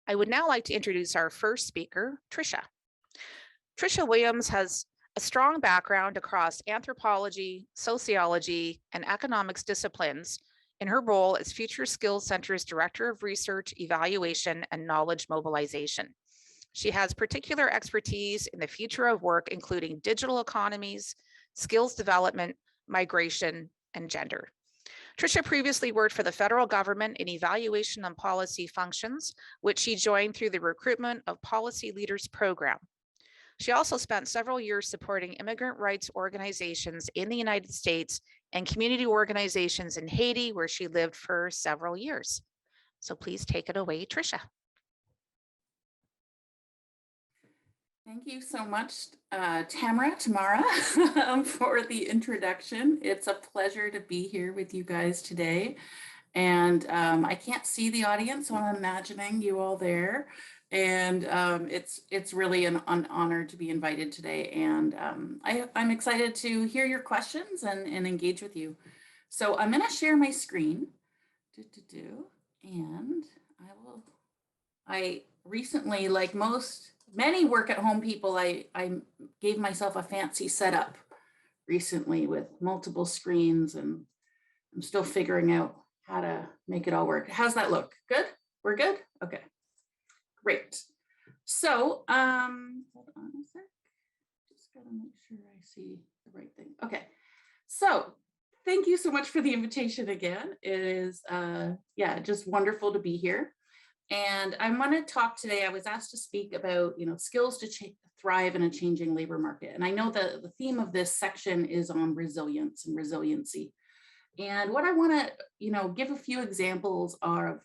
I would now like to introduce our first speaker, Tricia. Tricia Williams has a strong background across anthropology, sociology, and economics disciplines in her role as Future Skills Center's Director of Research, Evaluation, and Knowledge Mobilization. She has particular expertise in the future of work, including digital economies, skills development, migration, and gender. Tricia previously worked for the federal government in evaluation and policy functions, which she joined through the Recruitment of Policy Leaders program. She also spent several years supporting immigrant rights organizations in the United States and community organizations in Haiti, where she lived for several years. So please take it away, Tricia. Thank you so much, Tamara, for the introduction. It's a pleasure to be here with you guys today. And I can't see the audience, so I'm imagining you all there. And it's really an honor to be invited today. And I'm excited to hear your questions and engage with you. So I'm going to share my screen. And I recently, like many work at home people, I gave myself a fancy setup recently with multiple screens, and I'm still figuring out how to make it all work. How's that look? Good? We're good? Okay, great. So, hold on a sec. Just gotta make sure I see the right thing. Okay, so thank you so much for the invitation again. It is, just wonderful to be here. And I want to talk today, I was asked to speak about, skills to thrive in a changing labor market. And I know that the theme of this section is on resilience and resiliency. And what I want to, give a few examples are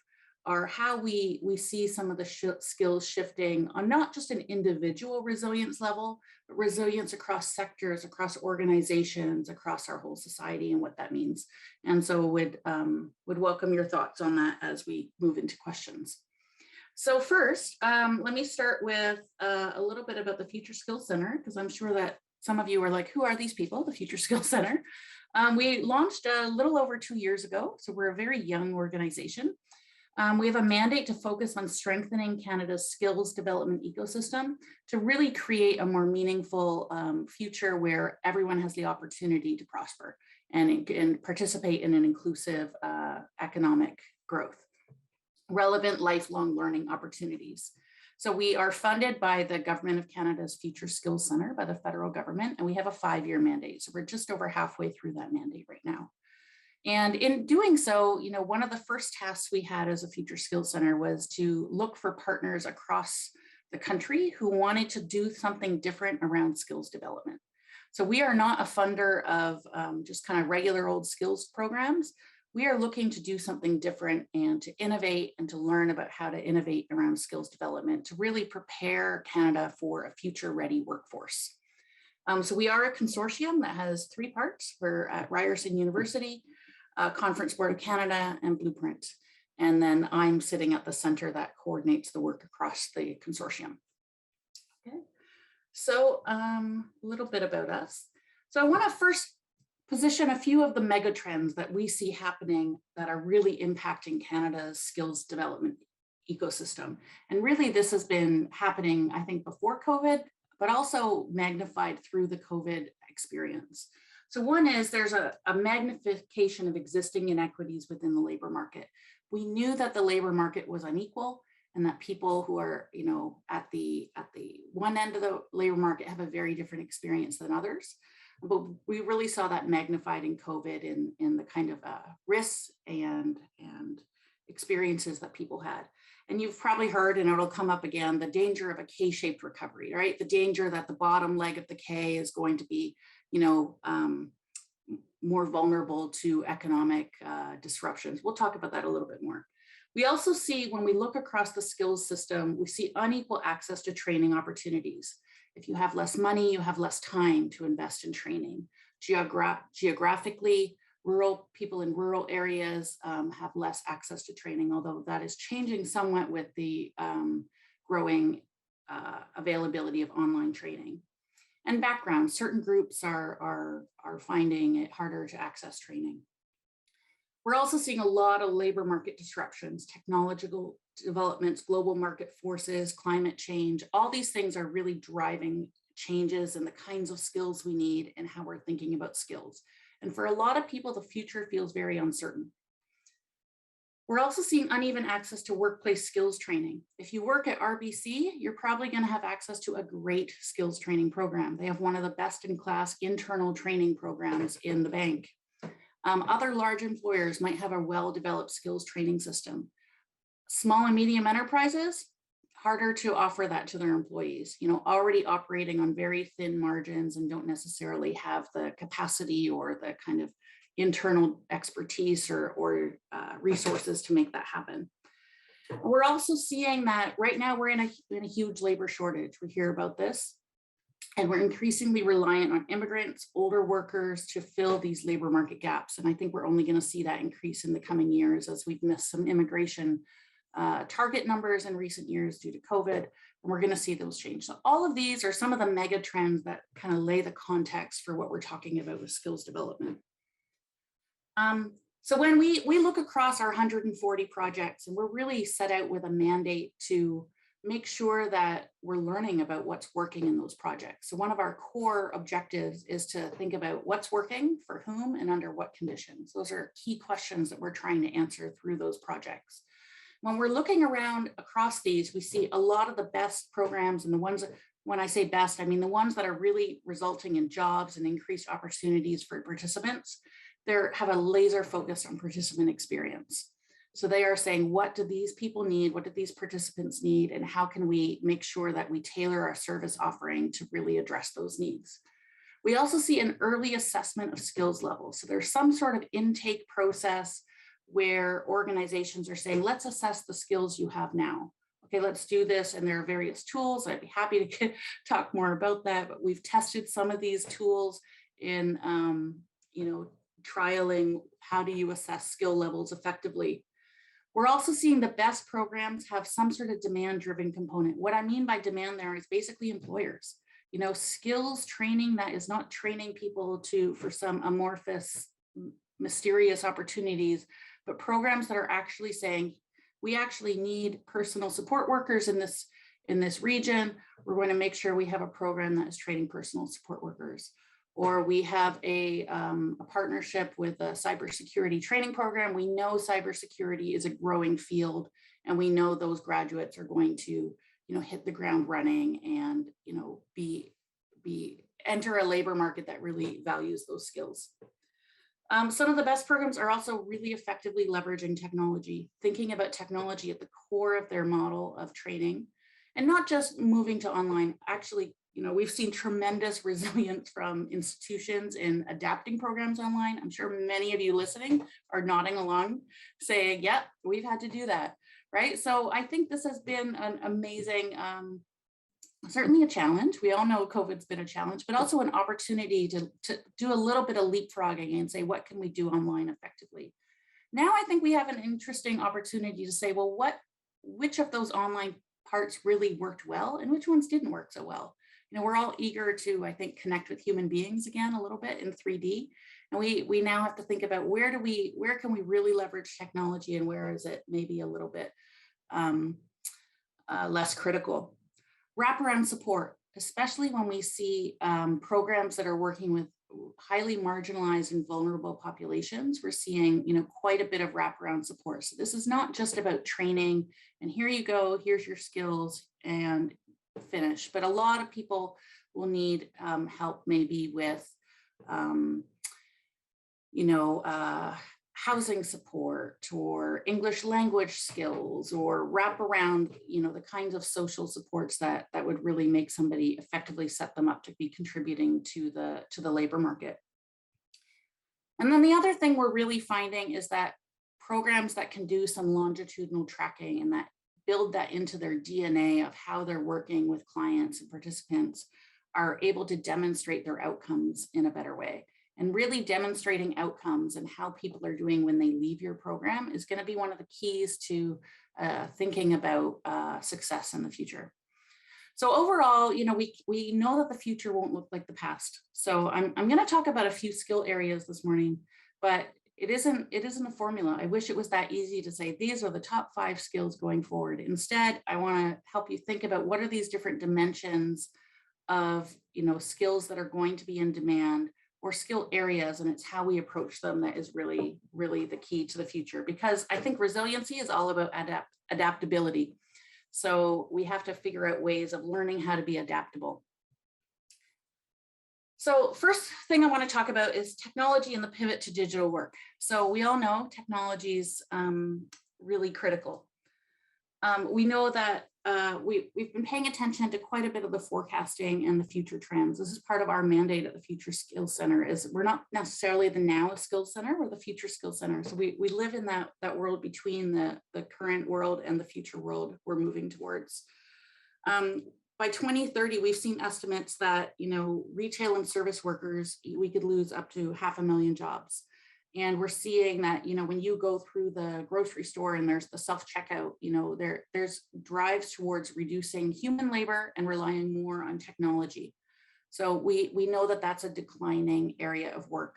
how we see some of the skills shifting on not just an individual resilience level, but resilience across sectors, across organizations, across our whole society, and what that means. And so would welcome your thoughts on that as we move into questions. So first, let me start with a little bit about the Future Skills Center, because I'm sure that some of you are like, who are these people, the Future Skills Center? We launched a little over 2 years ago, so we're a very young organization. We have a mandate to focus on strengthening Canada's skills development ecosystem to really create a more meaningful future where everyone has the opportunity to prosper and participate in an inclusive economic growth. Relevant lifelong learning opportunities. So we are funded by the Government of Canada's Future Skills Center, by the federal government, and we have a 5-year mandate. So we're just over halfway through that mandate right now. And in doing so, one of the first tasks we had as a Future Skills Center was to look for partners across the country who wanted to do something different around skills development. So we are not a funder of just kind of regular old skills programs. We are looking to do something different and to innovate and to learn about how to innovate around skills development to really prepare Canada for a future-ready workforce. So we are a consortium that has 3 parts. We're at Ryerson University, Conference Board of Canada, and Blueprint. And then I'm sitting at the center that coordinates the work across the consortium. Okay, so a little bit about us. So I want to first position a few of the mega trends that we see happening that are really impacting Canada's skills development ecosystem. And really this has been happening, I think, before COVID, but also magnified through the COVID experience. So one is there's a magnification of existing inequities within the labor market. We knew that the labor market was unequal and that people who are, at the one end of the labor market have a very different experience than others. But we really saw that magnified in COVID in the kind of risks and experiences that people had. And you've probably heard, and it'll come up again, the danger of a K-shaped recovery, right? The danger that the bottom leg of the K is going to be, more vulnerable to economic disruptions. We'll talk about that a little bit more. We also see, when we look across the skills system, we see unequal access to training opportunities. If you have less money, you have less time to invest in training. Geographically, rural people in rural areas have less access to training, although that is changing somewhat with the growing availability of online training. And background, certain groups are finding it harder to access training. We're also seeing a lot of labor market disruptions, technological developments, global market forces, climate change. All these things are really driving changes in the kinds of skills we need and how we're thinking about skills. And for a lot of people, the future feels very uncertain. We're also seeing uneven access to workplace skills training. If you work at RBC, you're probably going to have access to a great skills training program. They have one of the best in class internal training programs in the bank. Other large employers might have a well-developed skills training system. Small and medium enterprises, harder to offer that to their employees, already operating on very thin margins and don't necessarily have the capacity or the kind of internal expertise or resources to make that happen. We're also seeing that right now we're in a huge labor shortage. We hear about this. And we're increasingly reliant on immigrants, older workers to fill these labor market gaps. And I think we're only going to see that increase in the coming years as we've missed some immigration target numbers in recent years due to COVID. And we're going to see those change. So all of these are some of the mega trends that kind of lay the context for what we're talking about with skills development. So when we look across our 140 projects, and we're really set out with a mandate to make sure that we're learning about what's working in those projects. So one of our core objectives is to think about what's working for whom and under what conditions. Those are key questions that we're trying to answer through those projects. When we're looking around across these, we see a lot of the best programs, and the ones, when I say best, I mean the ones that are really resulting in jobs and increased opportunities for participants. They have a laser focus on participant experience. So they are saying, what do these people need? What do these participants need? And how can we make sure that we tailor our service offering to really address those needs? We also see an early assessment of skills levels. So there's some sort of intake process where organizations are saying, let's assess the skills you have now. Okay, let's do this. And there are various tools. I'd be happy to talk more about that, but we've tested some of these tools in, trialing how do you assess skill levels effectively. We're also seeing the best programs have some sort of demand-driven component. What I mean by demand there is basically employers. Skills training that is not training people for some amorphous, mysterious opportunities, but programs that are actually saying, we actually need personal support workers in this region. We're going to make sure we have a program that is training personal support workers. Or we have a partnership with a cybersecurity training program. We know cybersecurity is a growing field, and we know those graduates are going to, hit the ground running and, enter a labor market that really values those skills. Some of the best programs are also really effectively leveraging technology, thinking about technology at the core of their model of training, and not just moving to online. Actually, we've seen tremendous resilience from institutions in adapting programs online. I'm sure many of you listening are nodding along, saying, yep, we've had to do that, right? So I think this has been an amazing, certainly a challenge. We all know COVID's been a challenge, but also an opportunity to do a little bit of leapfrogging and say, what can we do online effectively? Now I think we have an interesting opportunity to say, well, which of those online parts really worked well and which ones didn't work so well? We're all eager to, I think, connect with human beings again a little bit in 3D. And we now have to think about where can we really leverage technology and where is it maybe a little bit less critical. Wraparound support, especially when we see programs that are working with highly marginalized and vulnerable populations, we're seeing, quite a bit of wraparound support. So this is not just about training and here you go, here's your skills and finish, but a lot of people will need help maybe with, housing support or English language skills or wrap around, the kinds of social supports that would really make somebody effectively set them up to be contributing to the labor market. And then the other thing we're really finding is that programs that can do some longitudinal tracking and that build that into their DNA of how they're working with clients and participants are able to demonstrate their outcomes in a better way. And really demonstrating outcomes and how people are doing when they leave your program is going to be one of the keys to thinking about success in the future. So overall, we know that the future won't look like the past. So I'm going to talk about a few skill areas this morning, but it isn't a formula. I wish it was that easy to say, these are the top 5 skills going forward. Instead, I want to help you think about what are these different dimensions of, skills that are going to be in demand, or skill areas, and it's how we approach them that is really, really the key to the future. Because I think resiliency is all about adaptability. So we have to figure out ways of learning how to be adaptable. So first thing I want to talk about is technology and the pivot to digital work. So we all know technology is really critical. We know that we've been paying attention to quite a bit of the forecasting and the future trends. This is part of our mandate at the Future Skills Center. Is we're not necessarily the now Skills Center, we're the Future Skills Center. So we live in that world between the current world and the future world we're moving towards. By 2030, we've seen estimates that, retail and service workers, we could lose up to 500,000 jobs. And we're seeing that, when you go through the grocery store and there's the self-checkout, there's drives towards reducing human labor and relying more on technology. So we know that that's a declining area of work.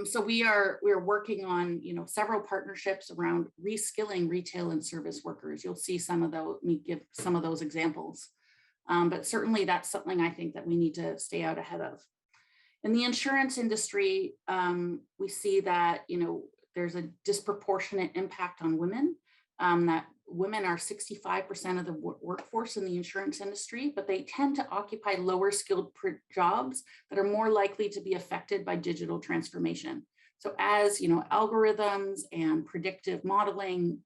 So we're working on, several partnerships around reskilling retail and service workers. You'll see some of those, me give some of those examples. But certainly that's something I think that we need to stay out ahead of. In the insurance industry, we see that, there's a disproportionate impact on women, that women are 65% of the workforce in the insurance industry, but they tend to occupy lower skilled jobs that are more likely to be affected by digital transformation. So as, algorithms and predictive modeling,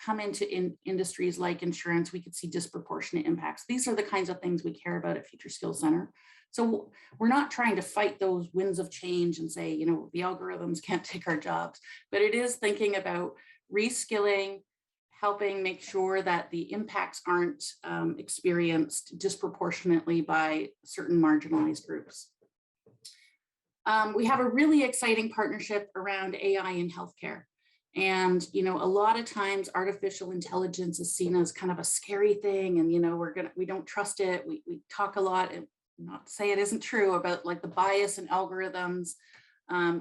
come into industries like insurance, we could see disproportionate impacts. These are the kinds of things we care about at Future Skills Center. So we're not trying to fight those winds of change and say, the algorithms can't take our jobs, but it is thinking about reskilling, helping make sure that the impacts aren't experienced disproportionately by certain marginalized groups. We have a really exciting partnership around AI in healthcare. And, a lot of times artificial intelligence is seen as kind of a scary thing. And, we don't trust it. We talk a lot, and not to say it isn't true, about like the bias in algorithms.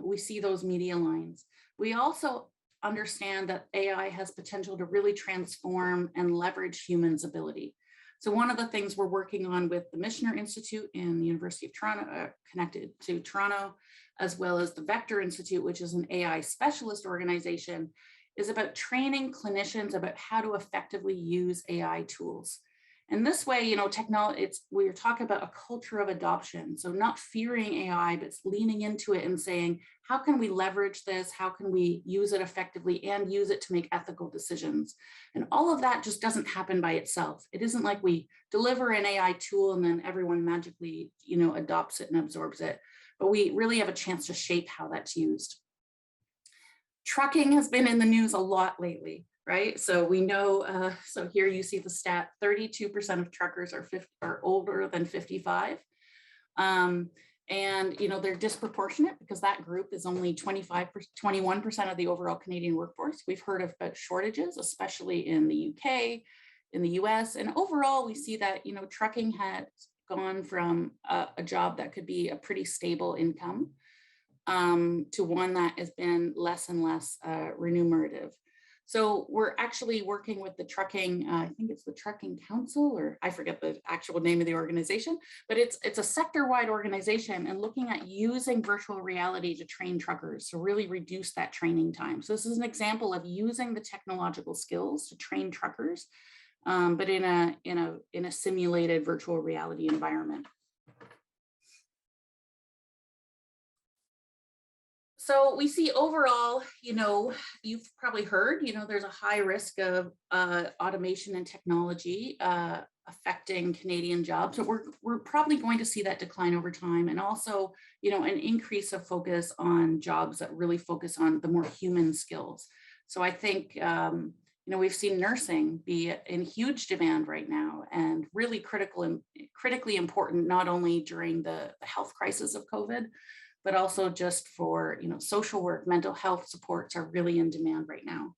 We see those media lines. We also understand that AI has potential to really transform and leverage humans' ability. So one of the things we're working on with the Michener Institute in the University of Toronto, connected to Toronto, as well as the Vector Institute, which is an AI specialist organization, is about training clinicians about how to effectively use AI tools. And this way, we're talking about a culture of adoption. So not fearing AI, but leaning into it and saying, how can we leverage this? How can we use it effectively and use it to make ethical decisions? And all of that just doesn't happen by itself. It isn't like we deliver an AI tool and then everyone magically, adopts it and absorbs it. But we really have a chance to shape how that's used. Trucking has been in the news a lot lately. Right. So we know, so here you see the stat, 32% of truckers are older than 55. And, they're disproportionate because that group is only 21% of the overall Canadian workforce. We've heard about shortages, especially in the UK, in the US. And overall, we see that, trucking has gone from a job that could be a pretty stable income to one that has been less and less remunerative. So we're actually working with the trucking, I think it's the Trucking Council, or I forget the actual name of the organization, but it's a sector-wide organization and looking at using virtual reality to train truckers to really reduce that training time. So this is an example of using the technological skills to train truckers, but in a simulated virtual reality environment. So we see overall, you've probably heard, there's a high risk of automation and technology affecting Canadian jobs. So we're probably going to see that decline over time, and also, an increase of focus on jobs that really focus on the more human skills. So I think, we've seen nursing be in huge demand right now and really critically important, not only during the health crisis of COVID, but also just for, social work, mental health supports are really in demand right now.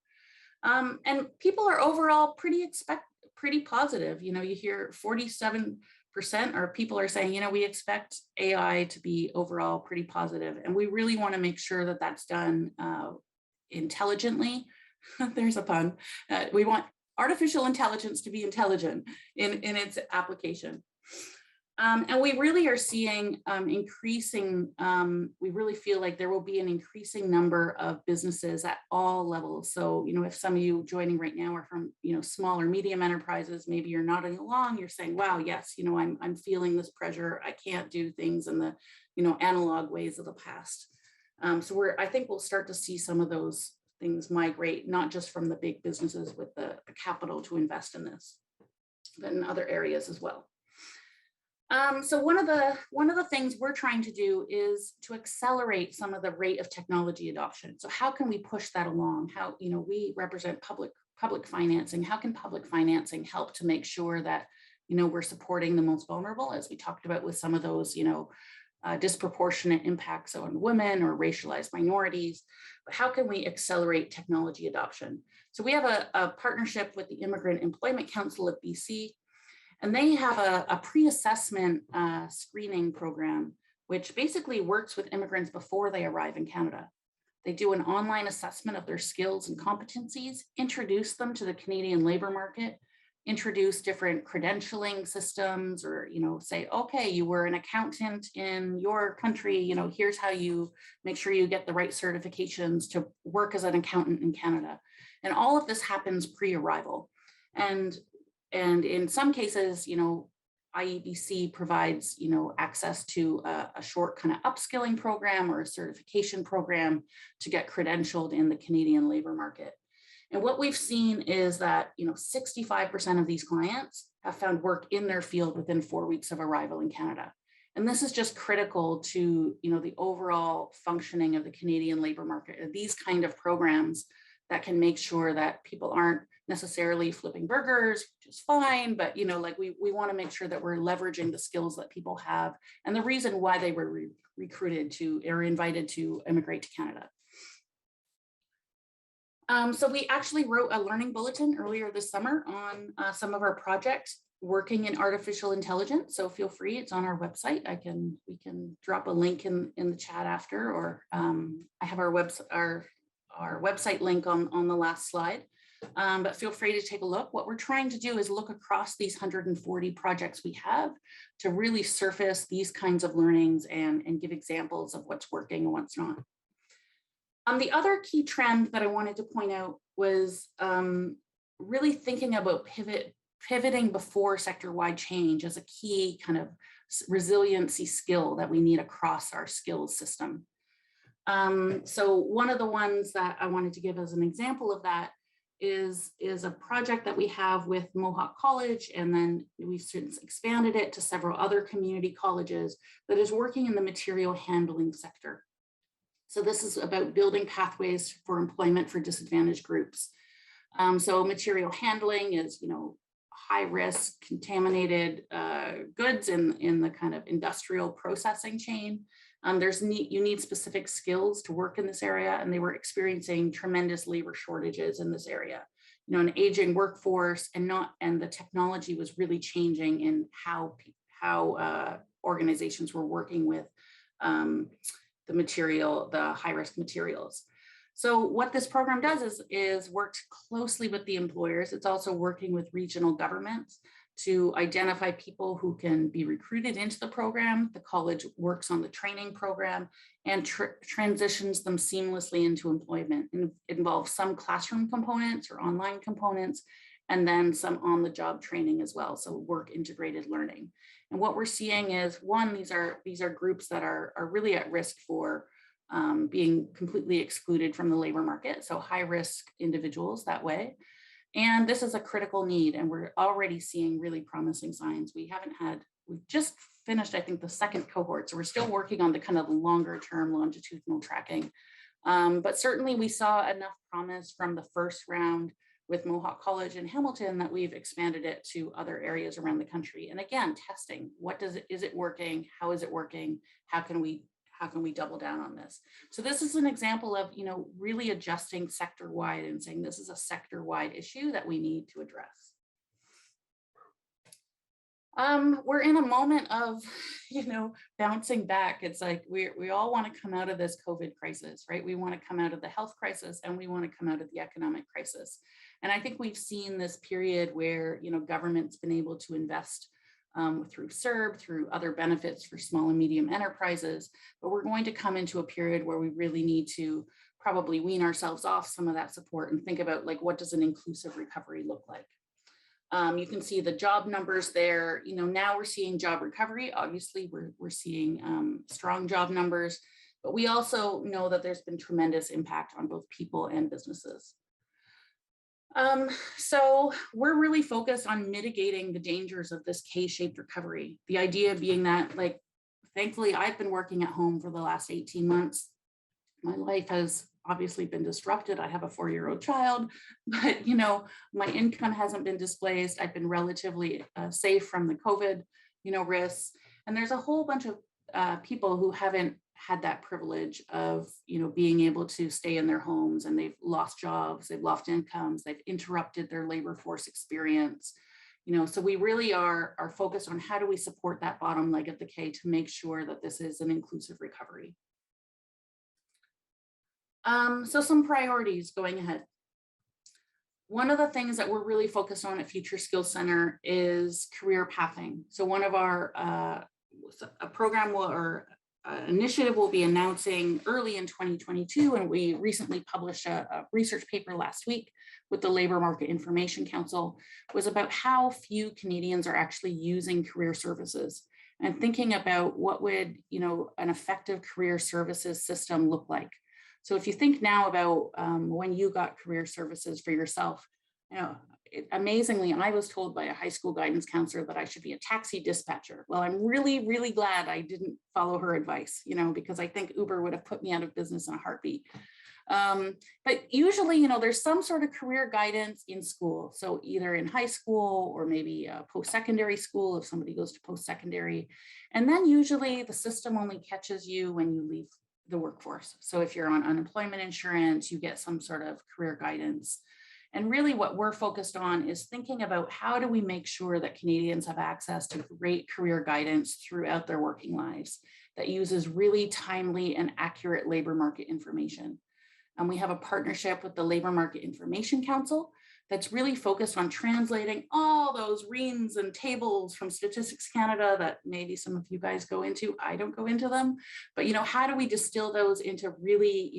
And people are overall pretty positive. You hear 47% or people are saying, we expect AI to be overall pretty positive, and we really want to make sure that that's done intelligently. There's a pun. We want artificial intelligence to be intelligent in its application. And we really are seeing increasing, we really feel like there will be an increasing number of businesses at all levels. So, if some of you joining right now are from, small or medium enterprises, maybe you're nodding along, you're saying, wow, yes, I'm feeling this pressure. I can't do things in the, analog ways of the past. So I think we'll start to see some of those things migrate, not just from the big businesses with the capital to invest in this, but in other areas as well. So one of the things we're trying to do is to accelerate some of the rate of technology adoption. So how can we push that along? How, we represent public financing. How can public financing help to make sure that, we're supporting the most vulnerable, as we talked about with some of those, disproportionate impacts on women or racialized minorities? But how can we accelerate technology adoption? So we have a partnership with the Immigrant Employment Council of BC. And they have a pre-assessment screening program, which basically works with immigrants before they arrive in Canada. They do an online assessment of their skills and competencies, introduce them to the Canadian labor market, introduce different credentialing systems, or, say, okay, you were an accountant in your country, here's how you make sure you get the right certifications to work as an accountant in Canada. And all of this happens pre-arrival. And in some cases, IEBC provides, access to a short kind of upskilling program or a certification program to get credentialed in the Canadian labor market. And what we've seen is that, 65% of these clients have found work in their field within 4 weeks of arrival in Canada. And this is just critical to, the overall functioning of the Canadian labor market. These kind of programs that can make sure that people aren't necessarily flipping burgers, which is fine, but we want to make sure that we're leveraging the skills that people have and the reason why they were recruited to or invited to immigrate to Canada. So we actually wrote a learning bulletin earlier this summer on some of our projects working in artificial intelligence. So feel free, it's on our website. We can drop a link in the chat after, or I have our website link on the last slide. But feel free to take a look. What we're trying to do is look across these 140 projects we have to really surface these kinds of learnings and give examples of what's working and what's not. The other key trend that I wanted to point out was really thinking about pivoting before sector-wide change as a key kind of resiliency skill that we need across our skills system. So one of the ones that I wanted to give as an example of that is a project that we have with Mohawk College, and then we've since expanded it to several other community colleges that is working in the material handling sector. So this is about building pathways for employment for disadvantaged groups. So material handling is, high risk contaminated goods in the kind of industrial processing chain. You need specific skills to work in this area, and they were experiencing tremendous labor shortages in this area. An aging workforce, and the technology was really changing in how organizations were working with the high risk materials. So what this program does is works closely with the employers. It's also working with regional governments to identify people who can be recruited into the program. The college works on the training program and transitions them seamlessly into employment. And it involves some classroom components or online components, and then some on-the-job training as well. So work integrated learning. And what we're seeing is, one, these are groups that are really at risk for being completely excluded from the labor market. So high risk individuals that way. And this is a critical need, and we're already seeing really promising signs. We've just finished, I think, the second cohort. So we're still working on the kind of longer term longitudinal tracking. But certainly we saw enough promise from the first round with Mohawk College in Hamilton that we've expanded it to other areas around the country. And again, testing, is it working? How is it working? How can we double down on this? So this is an example of, really adjusting sector-wide and saying this is a sector-wide issue that we need to address. We're in a moment of, bouncing back. It's like we all want to come out of this COVID crisis, right? We want to come out of the health crisis and we want to come out of the economic crisis. And I think we've seen this period where, government's been able to invest through CERB, through other benefits for small and medium enterprises. But we're going to come into a period where we really need to probably wean ourselves off some of that support and think about, like, what does an inclusive recovery look like? You can see the job numbers there. Now we're seeing job recovery. Obviously, we're seeing strong job numbers, but we also know that there's been tremendous impact on both people and businesses. So we're really focused on mitigating the dangers of this K-shaped recovery. The idea being that, like, thankfully, I've been working at home for the last 18 months. My life has obviously been disrupted. I have a 4-year-old child, but my income hasn't been displaced. I've been relatively safe from the COVID, risks. And there's a whole bunch of people who haven't had that privilege of, being able to stay in their homes, and they've lost jobs, they've lost incomes, they've interrupted their labor force experience. So we really are focused on how do we support that bottom leg of the K to make sure that this is an inclusive recovery. So some priorities going ahead. One of the things that we're really focused on at Future Skills Center is career pathing. So one of our a program or initiative we'll be announcing early in 2022, and we recently published a research paper last week with the Labor Market Information Council, was about how few Canadians are actually using career services and thinking about what would an effective career services system look like. So if you think now about when you got career services for yourself, amazingly, I was told by a high school guidance counselor that I should be a taxi dispatcher. Well, I'm really, really glad I didn't follow her advice, because I think Uber would have put me out of business in a heartbeat. But usually, there's some sort of career guidance in school. So either in high school or maybe post-secondary school if somebody goes to post-secondary. And then usually the system only catches you when you leave the workforce. So if you're on unemployment insurance, you get some sort of career guidance. And really what we're focused on is thinking about how do we make sure that Canadians have access to great career guidance throughout their working lives that uses really timely and accurate labor market information. And we have a partnership with the Labor Market Information Council that's really focused on translating all those reams and tables from Statistics Canada that maybe some of you guys go into. I don't go into them, but how do we distill those into really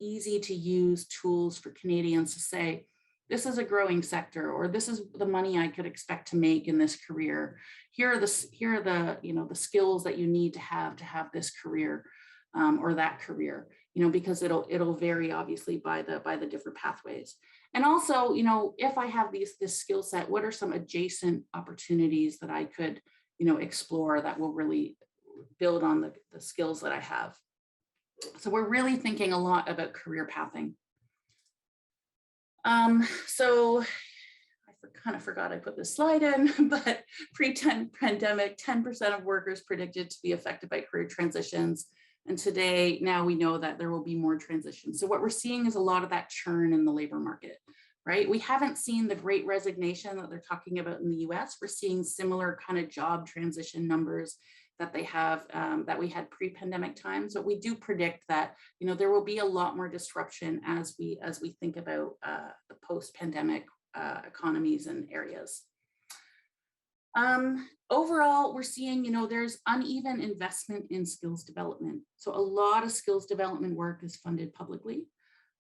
easy to use tools for Canadians to say, this is a growing sector, or this is the money I could expect to make in this career. Here are the the skills that you need to have this career or that career. Because it'll vary obviously by the different pathways. And also, if I have this skill set, what are some adjacent opportunities that I could, explore that will really build on the skills that I have. So we're really thinking a lot about career pathing. So I kind of forgot I put this slide in, but pre-pandemic, 10% of workers predicted to be affected by career transitions. And today, now we know that there will be more transitions. So what we're seeing is a lot of that churn in the labor market, right? We haven't seen the great resignation that they're talking about in the US. We're seeing similar kind of job transition numbers that they have, that we had pre-pandemic times. But we do predict that, there will be a lot more disruption as we think about the post-pandemic economies and areas. Overall, we're seeing, there's uneven investment in skills development. So a lot of skills development work is funded publicly.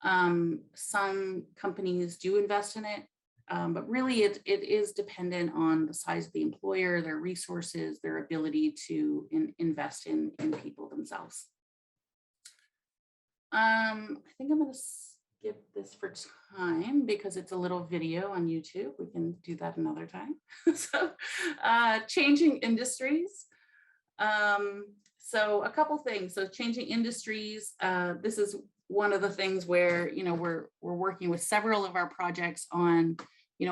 Some companies do invest in it, but really it is dependent on the size of the employer, their resources, their ability to invest in people themselves. I think I'm going to skip this for time because it's a little video on YouTube. We can do that another time. So changing industries. So a couple things. So changing industries. This is one of the things where, we're working with several of our projects on,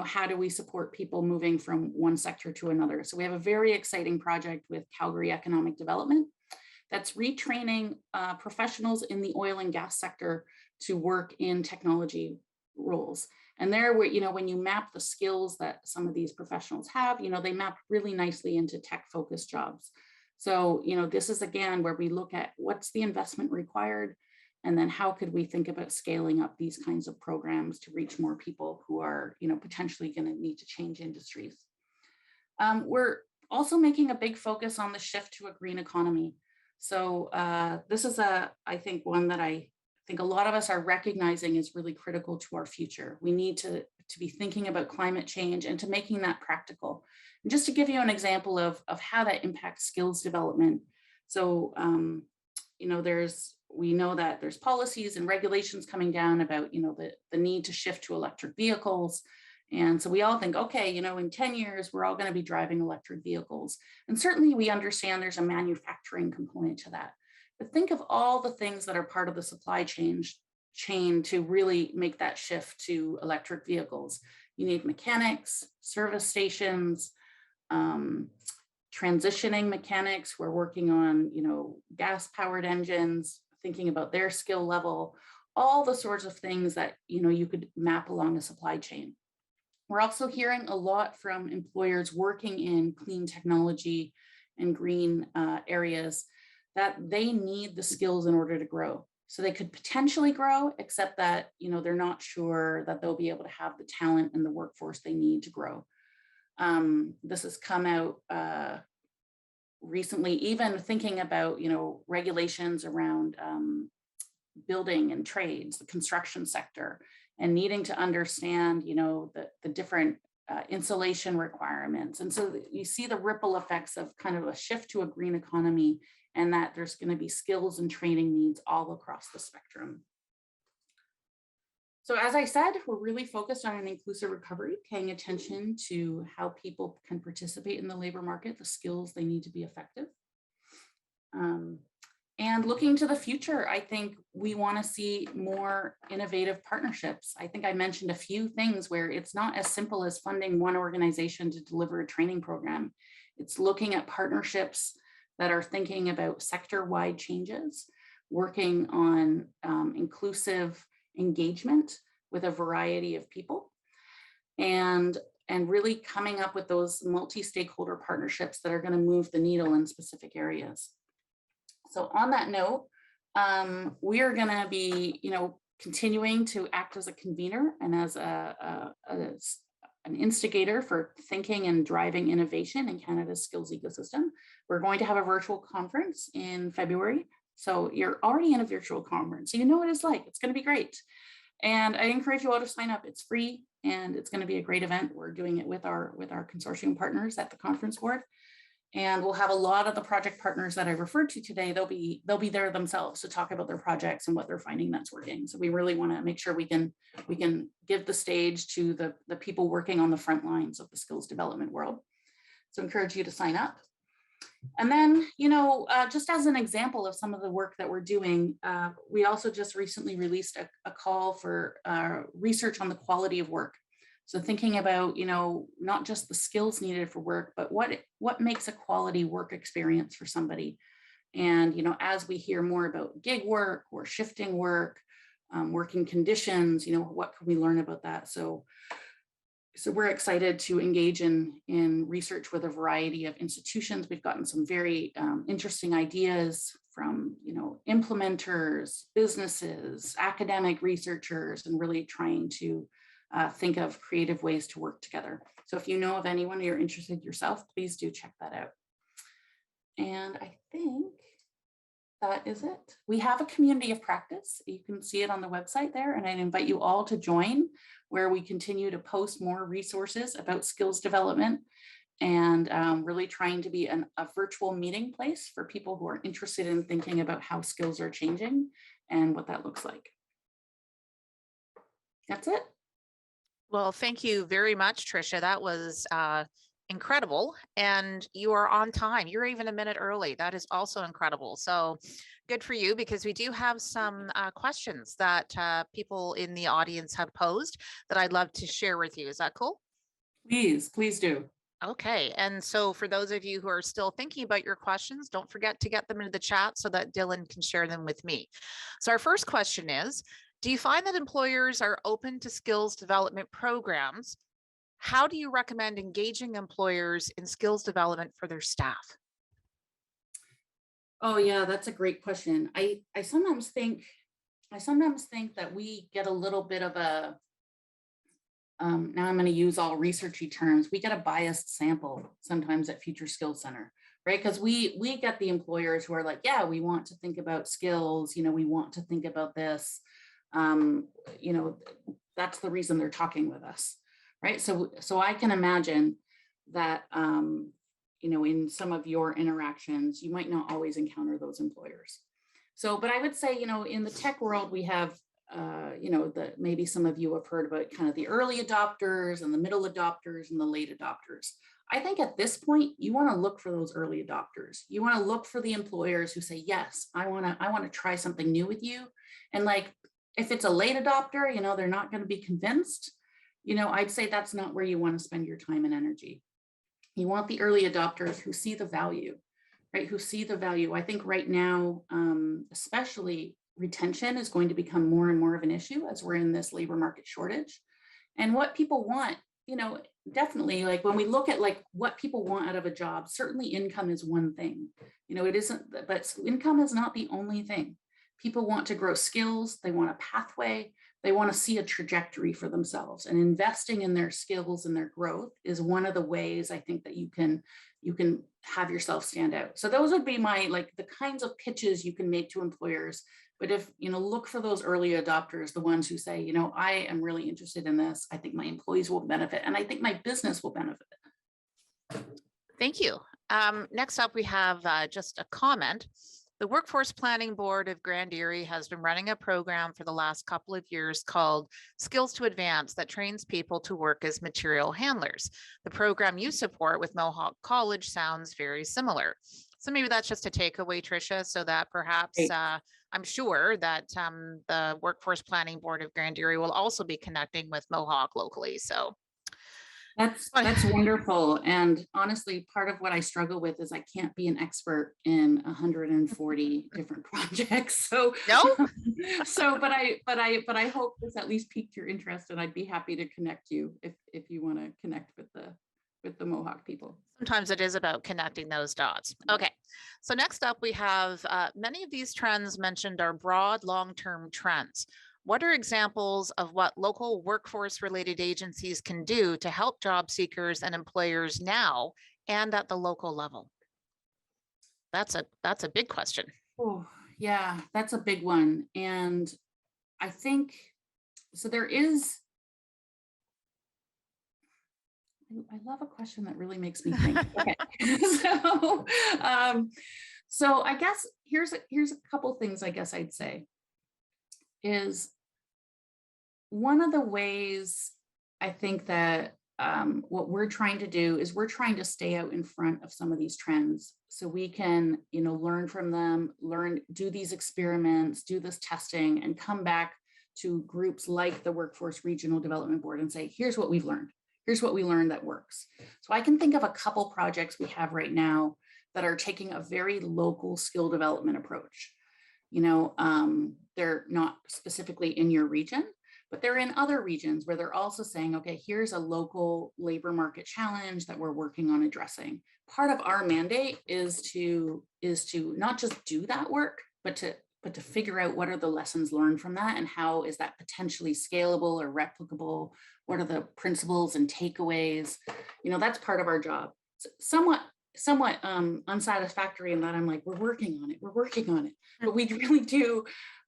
how do we support people moving from one sector to another? So we have a very exciting project with Calgary Economic Development that's retraining professionals in the oil and gas sector to work in technology. roles. And there, where, when you map the skills that some of these professionals have, they map really nicely into tech focused jobs. So, this is again where we look at what's the investment required, and then how could we think about scaling up these kinds of programs to reach more people who are, potentially going to need to change industries. We're also making a big focus on the shift to a green economy. So this is I think one that I think a lot of us are recognizing is really critical to our future. We need to be thinking about climate change and to making that practical. And just to give you an example of how that impacts skills development. So, we know that there's policies and regulations coming down about, the need to shift to electric vehicles. And so we all think, okay, in 10 years, we're all going to be driving electric vehicles. And certainly we understand there's a manufacturing component to that. But think of all the things that are part of the supply chain to really make that shift to electric vehicles. You need mechanics, service stations, transitioning mechanics. We're working on, gas powered engines, thinking about their skill level, all the sorts of things that, you could map along a supply chain. We're also hearing a lot from employers working in clean technology and green areas that they need the skills in order to grow. So they could potentially grow, except that, they're not sure that they'll be able to have the talent and the workforce they need to grow. This has come out recently, even thinking about, regulations around building and trades, the construction sector, and needing to understand, the different insulation requirements. And so you see the ripple effects of kind of a shift to a green economy, and that there's going to be skills and training needs all across the spectrum. So as I said, we're really focused on an inclusive recovery, paying attention to how people can participate in the labor market, the skills they need to be effective. And looking to the future, I think we want to see more innovative partnerships. I think I mentioned a few things where it's not as simple as funding one organization to deliver a training program. It's looking at partnerships that are thinking about sector-wide changes, working on inclusive engagement with a variety of people, and really coming up with those multi-stakeholder partnerships that are going to move the needle in specific areas. So on that note, we are going to be, continuing to act as a convener and as an instigator for thinking and driving innovation in Canada's skills ecosystem. We're going to have a virtual conference in February. So you're already in a virtual conference, so you know what it's like. It's going to be great. And I encourage you all to sign up. It's free and it's going to be a great event. We're doing it with our consortium partners at the conference board. And we'll have a lot of the project partners that I referred to today. They'll be there themselves to talk about their projects and what they're finding that's working. So we really want to make sure we can give the stage to the people working on the front lines of the skills development world. So I encourage you to sign up. And then, just as an example of some of the work that we're doing, we also just recently released a call for research on the quality of work. So thinking about, not just the skills needed for work, but what makes a quality work experience for somebody. And, as we hear more about gig work or shifting work, working conditions, what can we learn about that? So we're excited to engage in research with a variety of institutions. We've gotten some very interesting ideas from, implementers, businesses, academic researchers, and really trying to think of creative ways to work together. So if you know of anyone or you're interested yourself, please do check that out. And I think that is it. We have a community of practice. You can see it on the website there, and I'd invite you all to join, where we continue to post more resources about skills development and really trying to be a virtual meeting place for people who are interested in thinking about how skills are changing and what that looks like. That's it. Well, thank you very much, Tricia. That was incredible. And you are on time. You're even a minute early. That is also incredible. So good for you, because we do have some questions that people in the audience have posed that I'd love to share with you. Is that cool? Please do. Okay. And so for those of you who are still thinking about your questions, don't forget to get them into the chat so that Dylan can share them with me. So our first question is, Do you find that employers are open to skills development programs? How do you recommend engaging employers in skills development for their staff? Oh yeah, that's a great question. I sometimes think that we get a little bit of a now I'm going to use all researchy terms. We get a biased sample sometimes at Future Skills Center, right? Because we get the employers who are like, yeah, we want to think about skills. We want to think about this. Um, you know, that's the reason they're talking with us, right? So I can imagine that in some of your interactions, you might not always encounter those employers. So, but I would say, in the tech world, we have maybe some of you have heard about kind of the early adopters and the middle adopters and the late adopters. I think at this point, you want to look for those early adopters. You want to look for the employers who say, yes, I want to try something new with you. And like, if it's a late adopter, they're not going to be convinced. I'd say that's not where you want to spend your time and energy. You want the early adopters who see the value, right? Who see the value. I think right now, especially retention is going to become more and more of an issue as we're in this labor market shortage. And what people want, definitely like when we look at like what people want out of a job, certainly income is one thing. It isn't, but income is not the only thing. People want to grow skills, they want a pathway, they want to see a trajectory for themselves, and investing in their skills and their growth is one of the ways I think that you can have yourself stand out. So those would be my like the kinds of pitches you can make to employers. But if look for those early adopters, the ones who say, I am really interested in this, I think my employees will benefit, and I think my business will benefit. Thank you. Next up, we have just a comment. The Workforce Planning Board of Grand Erie has been running a program for the last couple of years called Skills to Advance that trains people to work as material handlers. The program you support with Mohawk College sounds very similar. So maybe that's just a takeaway, Tricia, so that perhaps I'm sure that the Workforce Planning Board of Grand Erie will also be connecting with Mohawk locally. So that's wonderful. And honestly, part of what I struggle with is I can't be an expert in 140 different projects. So no, but I hope this at least piqued your interest, and I'd be happy to connect you if you want to connect with the Mohawk people. Sometimes it is about connecting those dots. Okay, so next up we have many of these trends mentioned are broad long-term trends. What are examples of what local workforce-related agencies can do to help job seekers and employers now and at the local level? That's a big question. Oh, yeah, that's a big one. And I think so I love a question that really makes me think. Okay. So I guess here's a couple things I guess I'd say is one of the ways I think that what we're trying to do is we're trying to stay out in front of some of these trends so we can, learn from them, do these experiments, do this testing, and come back to groups like the Workforce Regional Development Board and say, here's what we've learned. Here's what we learned that works. So I can think of a couple projects we have right now that are taking a very local skill development approach. They're not specifically in your region, but they're in other regions where they're also saying, okay, here's a local labor market challenge that we're working on addressing. Part of our mandate is to not just do that work, but to figure out what are the lessons learned from that and how is that potentially scalable or replicable? What are the principles and takeaways? That's part of our job. Somewhat unsatisfactory in that I'm like, we're working on it. But we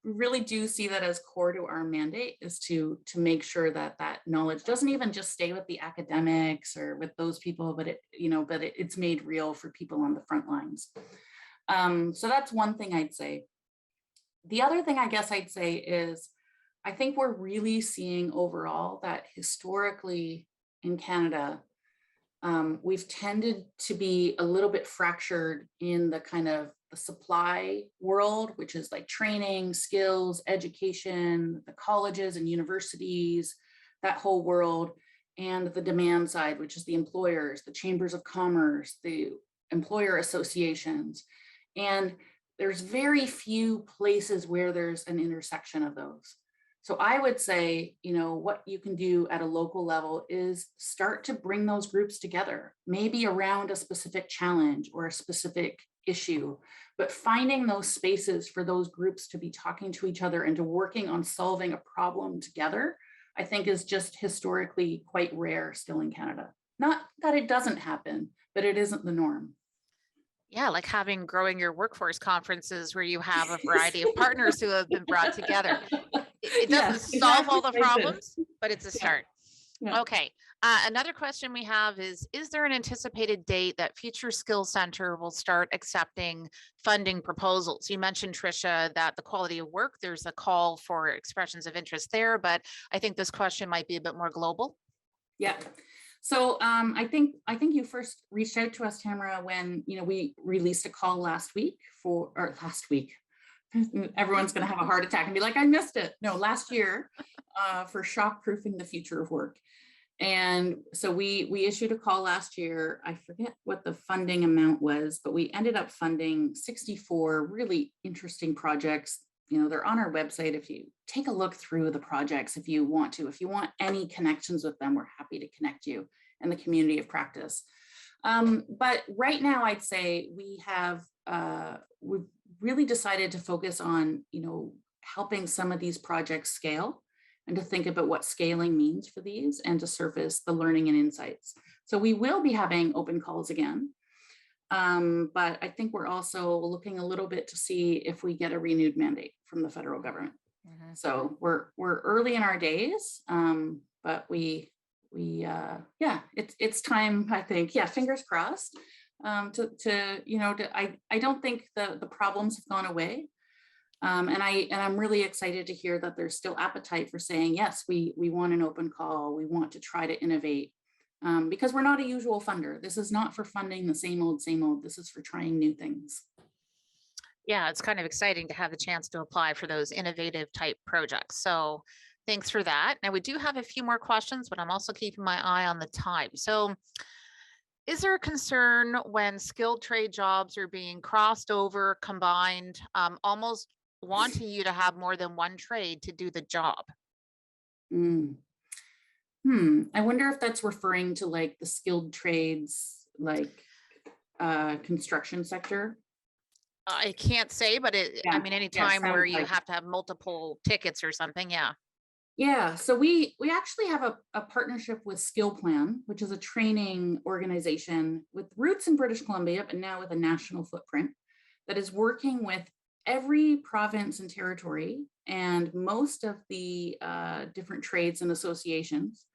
really do see that as core to our mandate is to make sure that knowledge doesn't even just stay with the academics or with those people, but it's made real for people on the front lines. So that's one thing I'd say. The other thing I guess I'd say is I think we're really seeing overall that historically in Canada, we've tended to be a little bit fractured in the kind of the supply world, which is like training, skills, education, the colleges and universities, that whole world, and the demand side, which is the employers, the chambers of commerce, the employer associations. And there's very few places where there's an intersection of those. So I would say, what you can do at a local level is start to bring those groups together, maybe around a specific challenge or a specific issue, but finding those spaces for those groups to be talking to each other and to working on solving a problem together, I think is just historically quite rare still in Canada. Not that it doesn't happen, but it isn't the norm. Yeah, like having growing your workforce conferences where you have a variety of partners who have been brought together. It doesn't Yes, solve all exactly the like this. problems, but it's a Yeah, start. yeah. Okay. Another question we have is there an anticipated date that Future Skills Center will start accepting funding proposals? You mentioned, Tricia, that the quality of work, there's a call for expressions of interest there, but I think this question might be a bit more global. Yeah. So I think you first reached out to us, Tamara, when we released a call last week or last week. Everyone's going to have a heart attack and be like, I missed it. No, last year for shock-proofing the future of work. And so we issued a call last year. I forget what the funding amount was, but we ended up funding 64 really interesting projects. They're on our website. If you take a look through the projects, if you want any connections with them, we're happy to connect you in the community of practice. But right now, I'd say we've really decided to focus on, helping some of these projects scale and to think about what scaling means for these and to surface the learning and insights. So we will be having open calls again. But I think we're also looking a little bit to see if we get a renewed mandate from the federal government. Mhm. So we're early in our days, but yeah, it's time. I think, yeah, fingers crossed. I don't think the problems have gone away. And I'm really excited to hear that there's still appetite for saying, yes, we want an open call. We want to try to innovate because we're not a usual funder. This is not for funding the same old, same old. This is for trying new things. Yeah, it's kind of exciting to have the chance to apply for those innovative type projects. So thanks for that. Now we do have a few more questions, but I'm also keeping my eye on the time. So is there a concern when skilled trade jobs are being crossed over, combined, almost wanting you to have more than one trade to do the job? Mm. I wonder if that's referring to like the skilled trades, like construction sector. I can't say, but I Yeah, mean, any yeah, time where sounds you like. have to have multiple tickets or something. Yeah. Yeah, so we actually have a partnership with Skill Plan, which is a training organization with roots in British Columbia, but now with a national footprint that is working with every province and territory and most of the different trades and associations.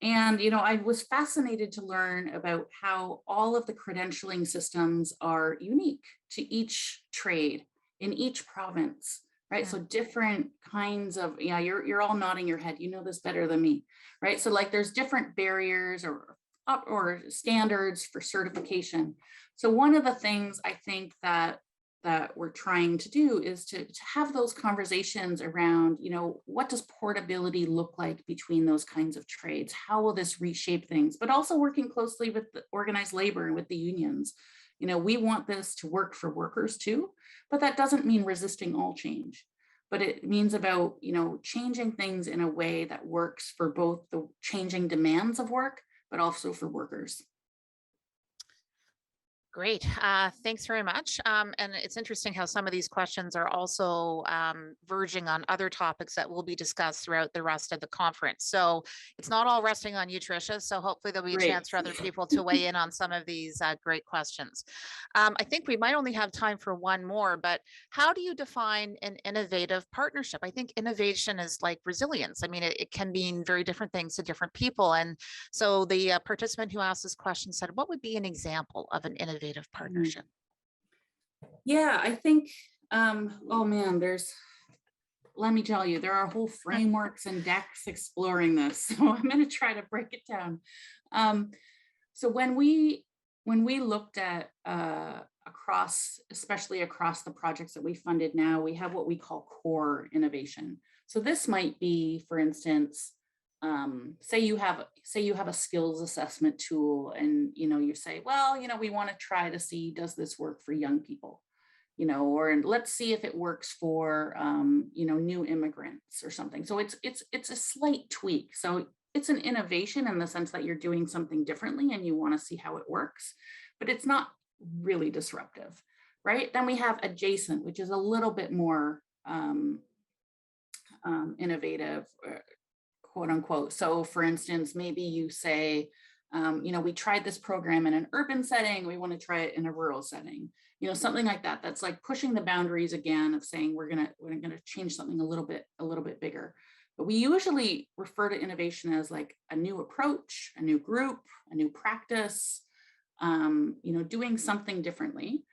And I was fascinated to learn about how all of the credentialing systems are unique to each trade in each province, right? Mm. So different kinds of, yeah, you're all nodding your head. You know this better than me, right? So like there's different barriers or standards for certification. So one of the things I think that we're trying to do is to have those conversations around, what does portability look like between those kinds of trades? How will this reshape things? But also working closely with the organized labor and with the unions. We want this to work for workers too, but that doesn't mean resisting all change. But it means about, changing things in a way that works for both the changing demands of work, but also for workers. Great. Thanks very much. And it's interesting how some of these questions are also verging on other topics that will be discussed throughout the rest of the conference. So it's not all resting on you, Tricia. So hopefully there'll be a Great. chance for other people to weigh in on some of these great questions. I think we might only have time for one more, but how do you define an innovative partnership? I think innovation is like resilience. I mean, it can mean very different things to different people. And so the participant who asked this question said, what would be an example of an innovative Mhm. partnership? Yeah, I think, oh man, let me tell you, there are whole frameworks and decks exploring this. So I'm going to try to break it down. So when we looked at especially across the projects that we funded now, we have what we call core innovation. So this might be, for instance, say you have a skills assessment tool, and you say, well, we want to try to see, does this work for young people? or let's see if it works for, new immigrants or something. So it's a slight tweak. So it's an innovation in the sense that you're doing something differently and you want to see how it works, but it's not really disruptive, right? Then we have adjacent, which is a little bit more innovative, quote unquote. So for instance, maybe you say, we tried this program in an urban setting, we want to try it in a rural setting, something like that. That's like pushing the boundaries again of saying we're gonna change something a little bit bigger. But we usually refer to innovation as like a new approach, a new group, a new practice, doing something differently.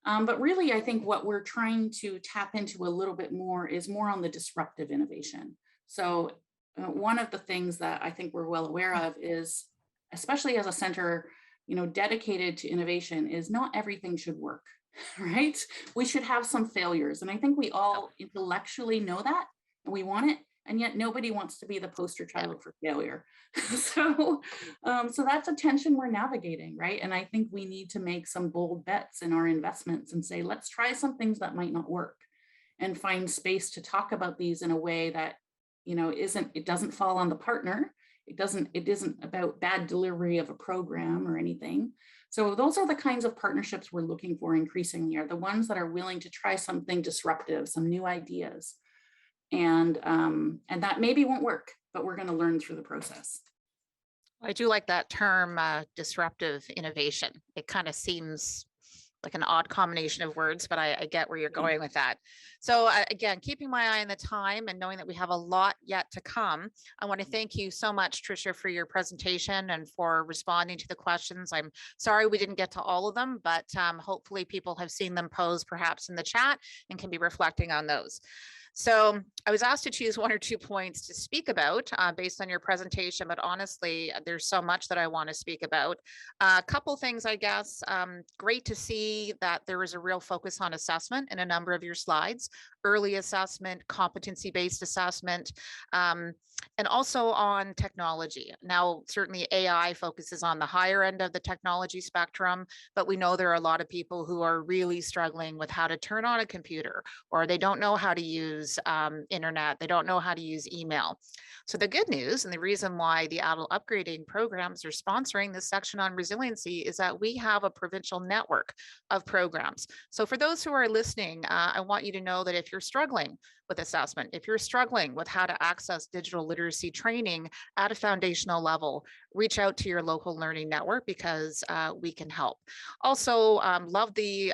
But really, I think what we're trying to tap into a little bit more is more on the disruptive innovation. So one of the things that I think we're well aware of is, especially as a center, dedicated to innovation, is not everything should work, right? We should have some failures. And I think we all intellectually know that and we want it. And yet nobody wants to be the poster child for failure. So that's a tension we're navigating, right? And I think we need to make some bold bets in our investments and say, let's try some things that might not work and find space to talk about these in a way that, it doesn't fall on the partner. It isn't about bad delivery of a program or anything. So those are the kinds of partnerships we're looking for increasingly, are the ones that are willing to try something disruptive, some new ideas. And that maybe won't work, but we're going to learn through the process. I do like that term, disruptive innovation. It kind of seems like an odd combination of words, but I get where you're going with that. So again, keeping my eye on the time and knowing that we have a lot yet to come, I want to thank you so much, Tricia, for your presentation and for responding to the questions. I'm sorry we didn't get to all of them, but hopefully people have seen them posed perhaps in the chat and can be reflecting on those. So I was asked to choose one or two points to speak about based on your presentation, but honestly, there's so much that I want to speak about. A couple things, I guess. Great to see that there is a real focus on assessment in a number of your slides, early assessment, competency-based assessment, and also on technology. Now, certainly AI focuses on the higher end of the technology spectrum, but we know there are a lot of people who are really struggling with how to turn on a computer, or they don't know how to use internet, they don't know how to use email. So the good news, and the reason why the adult upgrading programs are sponsoring this section on resiliency, is that we have a provincial network of programs. So for those who are listening, I want you to know that if you're struggling with assessment, if you're struggling with how to access digital literacy training at a foundational level, reach out to your local learning network because we can help. Also, love the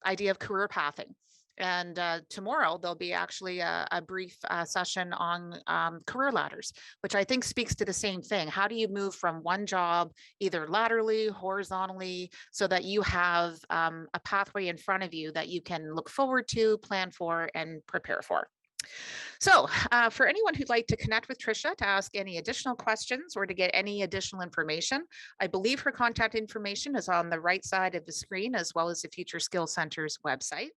idea of career pathing. And tomorrow there'll be actually a brief session on career ladders, which I think speaks to the same thing. How do you move from one job, either laterally, horizontally, so that you have a pathway in front of you that you can look forward to, plan for, and prepare for? So for anyone who'd like to connect with Tricia to ask any additional questions or to get any additional information, I believe her contact information is on the right side of the screen, as well as the Future Skills Center's website.